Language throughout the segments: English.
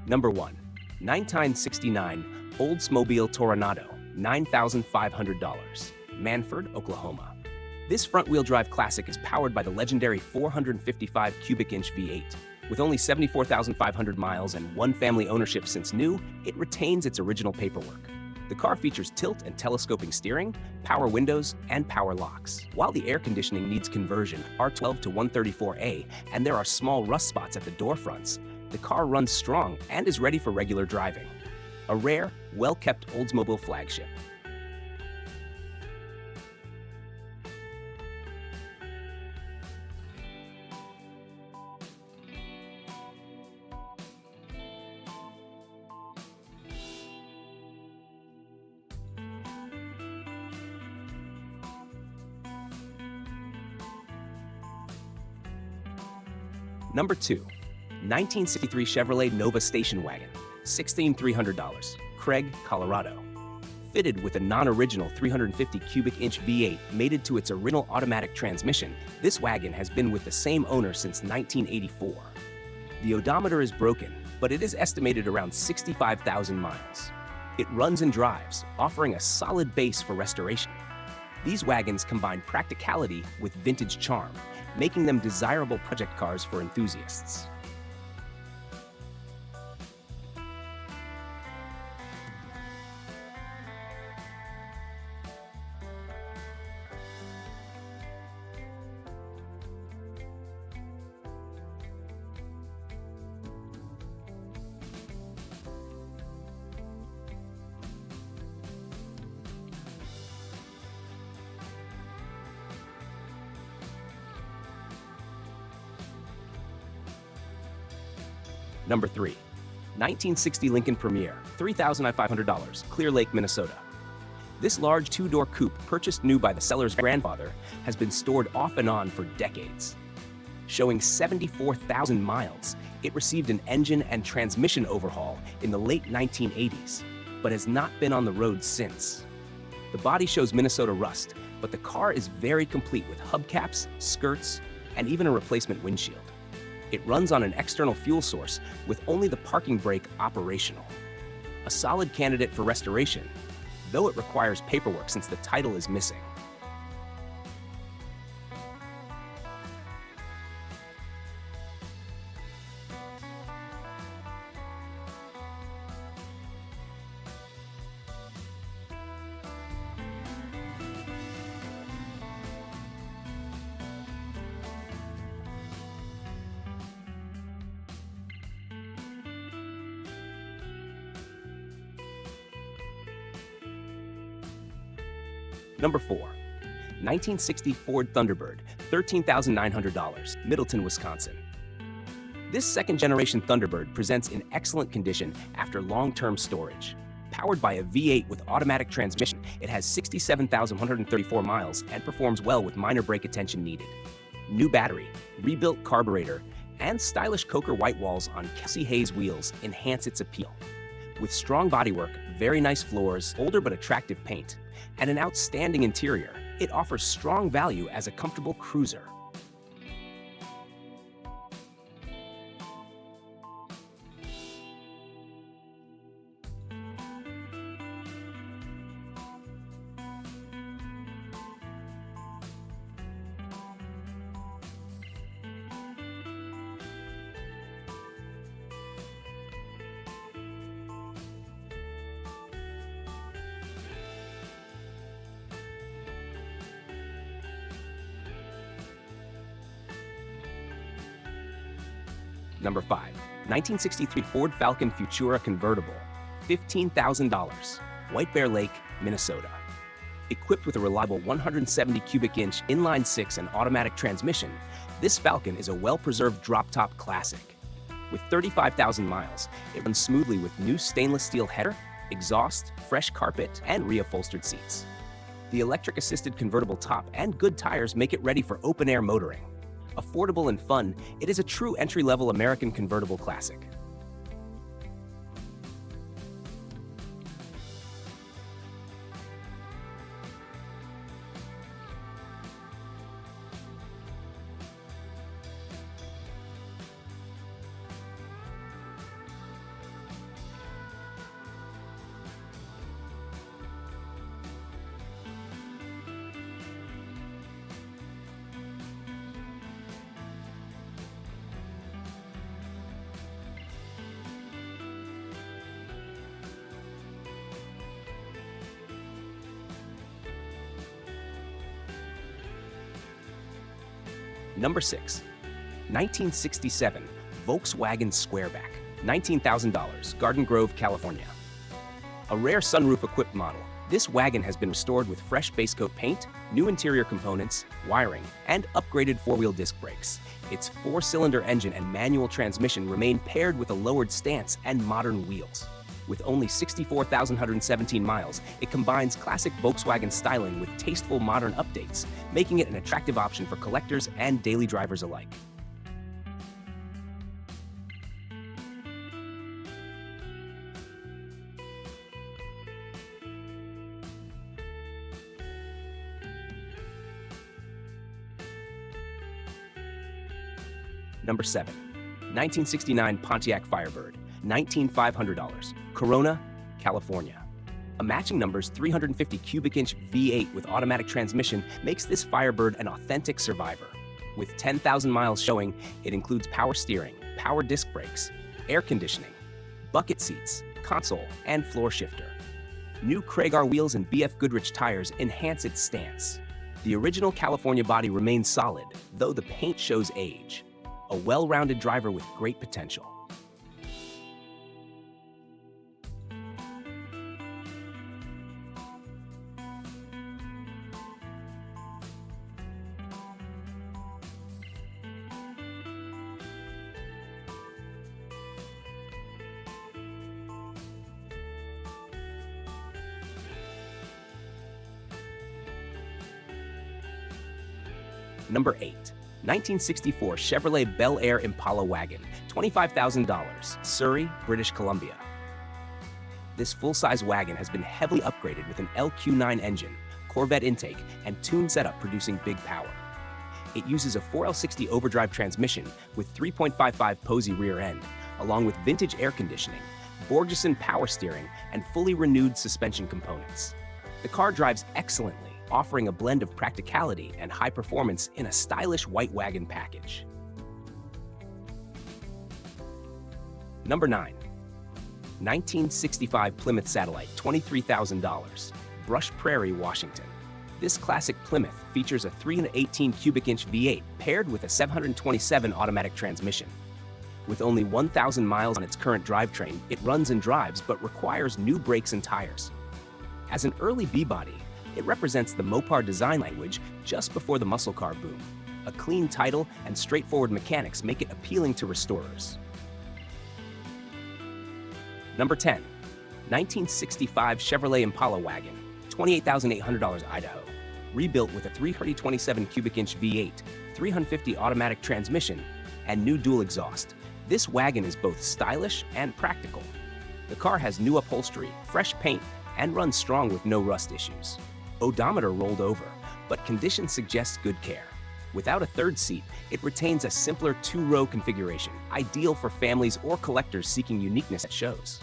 Number 1. 1969 Oldsmobile Toronado, $9,500, Mannford, Oklahoma. This front-wheel drive classic is powered by the legendary 455 cubic inch V8. With only 74,500 miles and one family ownership since new, it retains its original paperwork. The car features tilt and telescoping steering, power windows, and power locks. While the air conditioning needs conversion, R12 to 134A, and there are small rust spots at the door fronts, the car runs strong and is ready for regular driving. A rare, well-kept Oldsmobile flagship. Number 2. 1963 Chevrolet Nova station wagon, $16,300, Craig, Colorado. Fitted with a non-original 350 cubic inch V8 mated to its original automatic transmission, this wagon has been with the same owner since 1984. The odometer is broken, but it is estimated around 65,000 miles. It runs and drives, offering a solid base for restoration. These wagons combine practicality with vintage charm, making them desirable project cars for enthusiasts. Number 3. 1960 Lincoln Premier, $3,500, Clear Lake, Minnesota. This large two-door coupe, purchased new by the seller's grandfather, has been stored off and on for decades. Showing 74,000 miles, it received an engine and transmission overhaul in the late 1980s, but has not been on the road since. The body shows Minnesota rust, but the car is very complete with hubcaps, skirts, and even a replacement windshield. It runs on an external fuel source with only the parking brake operational. A solid candidate for restoration, though it requires paperwork since the title is missing. Number 4. 1960 Ford Thunderbird, $13,900, Middleton, Wisconsin. This second-generation Thunderbird presents in excellent condition after long-term storage. Powered by a V8 with automatic transmission, it has 67,134 miles and performs well with minor brake attention needed. New battery, rebuilt carburetor, and stylish Coker white walls on Kelsey Hayes wheels enhance its appeal. With strong bodywork, very nice floors, older but attractive paint, and an outstanding interior, it offers strong value as a comfortable cruiser. Number 5. 1963 Ford Falcon Futura Convertible, $15,000, White Bear Lake, Minnesota. Equipped with a reliable 170 cubic inch inline-six and automatic transmission, this Falcon is a well-preserved drop-top classic. With 35,000 miles, it runs smoothly with new stainless steel header, exhaust, fresh carpet, and reupholstered seats. The electric-assisted convertible top and good tires make it ready for open-air motoring. Affordable and fun, it is a true entry-level American convertible classic. Number 6. 1967 Volkswagen Squareback, $19,000, Garden Grove, California. A rare sunroof-equipped model, this wagon has been restored with fresh base coat paint, new interior components, wiring, and upgraded four-wheel disc brakes. Its four-cylinder engine and manual transmission remain paired with a lowered stance and modern wheels. With only 64,117 miles, it combines classic Volkswagen styling with tasteful modern updates, making it an attractive option for collectors and daily drivers alike. Number 7. 1969 Pontiac Firebird, $19,500, Corona, California. A matching number's 350 cubic inch V8 with automatic transmission makes this Firebird an authentic survivor. With 10,000 miles showing, it includes power steering, power disc brakes, air conditioning, bucket seats, console, and floor shifter. New Craigar wheels and BF Goodrich tires enhance its stance. The original California body remains solid, though the paint shows age. A well-rounded driver with great potential. Number 8. 1964 Chevrolet Bel Air Impala Wagon, $25,000, Surrey, British Columbia. This full-size wagon has been heavily upgraded with an LQ9 engine, Corvette intake, and tuned setup producing big power. It uses a 4L60 overdrive transmission with 3.55 Posey rear end, along with vintage air conditioning, Borgeson power steering, and fully renewed suspension components. The car drives excellently, offering a blend of practicality and high performance in a stylish white wagon package. Number 9. 1965 Plymouth Satellite, $23,000, Brush Prairie, Washington. This classic Plymouth features a 318 cubic inch V8 paired with a 727 automatic transmission. With only 1,000 miles on its current drivetrain, it runs and drives but requires new brakes and tires. As an early B-body, it represents the Mopar design language just before the muscle car boom. A clean title and straightforward mechanics make it appealing to restorers. Number 10. 1965 Chevrolet Impala Wagon, $28,800, Idaho. Rebuilt with a 327 cubic inch V8, 350 automatic transmission, and new dual exhaust, this wagon is both stylish and practical. The car has new upholstery, fresh paint, and runs strong with no rust issues. Odometer rolled over, but condition suggests good care. Without a third seat, it retains a simpler two-row configuration, ideal for families or collectors seeking uniqueness at shows.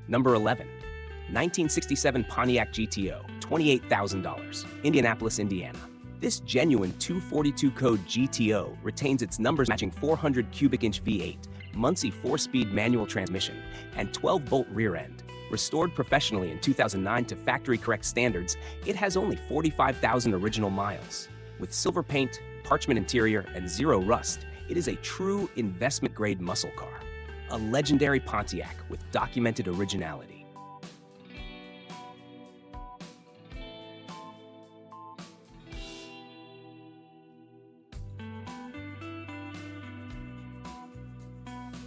Number 11. 1967 Pontiac GTO, $28,000, Indianapolis, Indiana. This genuine 242 code GTO retains its numbers matching 400 cubic inch V8, Muncie 4-speed manual transmission, and 12-bolt rear end. Restored professionally in 2009 to factory-correct standards, it has only 45,000 original miles. With silver paint, parchment interior, and zero rust, it is a true investment-grade muscle car. A legendary Pontiac with documented originality.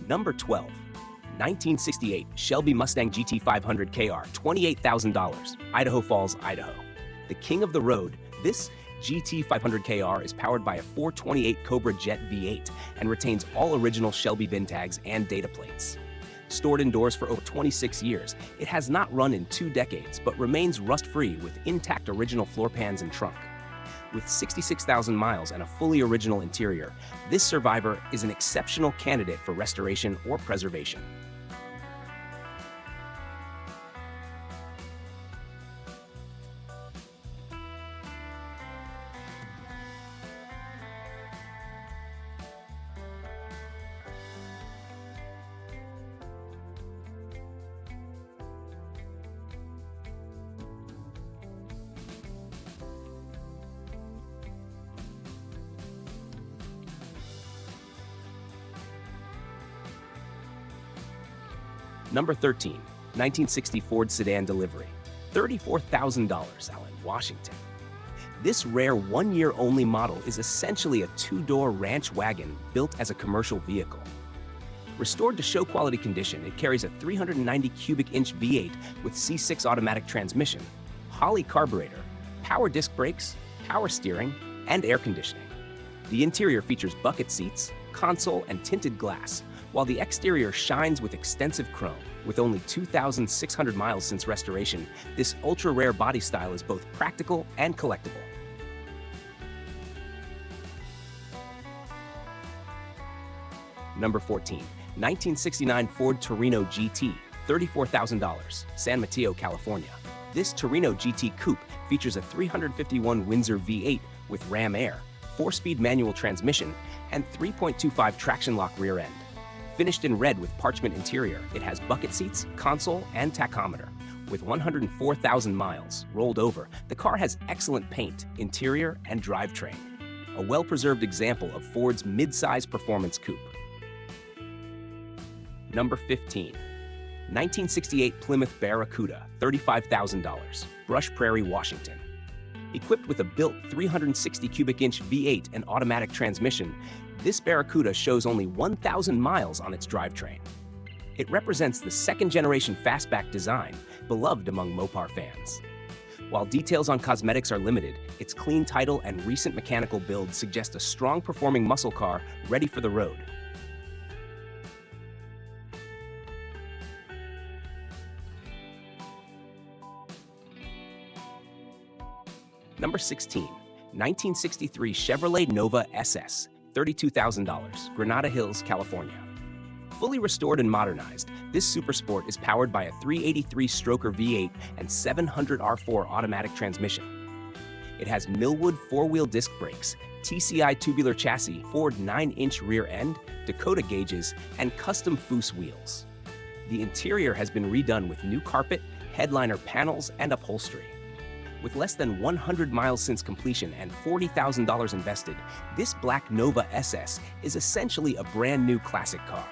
Number 12. 1968 Shelby Mustang GT 500 KR, $28,000, Idaho Falls, Idaho. The king of the road, this GT 500 KR is powered by a 428 Cobra Jet V8 and retains all original Shelby VIN tags and data plates. Stored indoors for over 26 years, it has not run in 2 decades but remains rust-free with intact original floor pans and trunk. With 66,000 miles and a fully original interior, this survivor is an exceptional candidate for restoration or preservation. Number 13, 1960 Ford Sedan Delivery, $34,000, Allen, Washington. This rare one-year-only model is essentially a two-door ranch wagon built as a commercial vehicle. Restored to show-quality condition, it carries a 390 cubic inch V8 with C6 automatic transmission, Holley carburetor, power disc brakes, power steering, and air conditioning. The interior features bucket seats, console, and tinted glass, while the exterior shines with extensive chrome. With only 2,600 miles since restoration, this ultra-rare body style is both practical and collectible. Number 14, 1969 Ford Torino GT, $34,000, San Mateo, California. This Torino GT coupe features a 351 Windsor V8 with Ram Air, 4-speed manual transmission, and 3.25 traction lock rear end. Finished in red with parchment interior, it has bucket seats, console, and tachometer. With 104,000 miles rolled over, the car has excellent paint, interior, and drivetrain. A well-preserved example of Ford's mid-size performance coupe. Number 15, 1968 Plymouth Barracuda, $35,000, Brush Prairie, Washington. Equipped with a built 360 cubic inch V8 and automatic transmission, this Barracuda shows only 1,000 miles on its drivetrain. It represents the second-generation fastback design, beloved among Mopar fans. While details on cosmetics are limited, its clean title and recent mechanical build suggest a strong-performing muscle car ready for the road. Number 16, 1963 Chevrolet Nova SS, $32,000, Granada Hills, California. Fully restored and modernized, this supersport is powered by a 383-stroker V8 and 700 R4 automatic transmission. It has Millwood four-wheel disc brakes, TCI tubular chassis, Ford 9-inch rear end, Dakota gauges, and custom Foose wheels. The interior has been redone with new carpet, headliner panels, and upholstery. With less than 100 miles since completion and $40,000 invested, this black Nova SS is essentially a brand new classic car.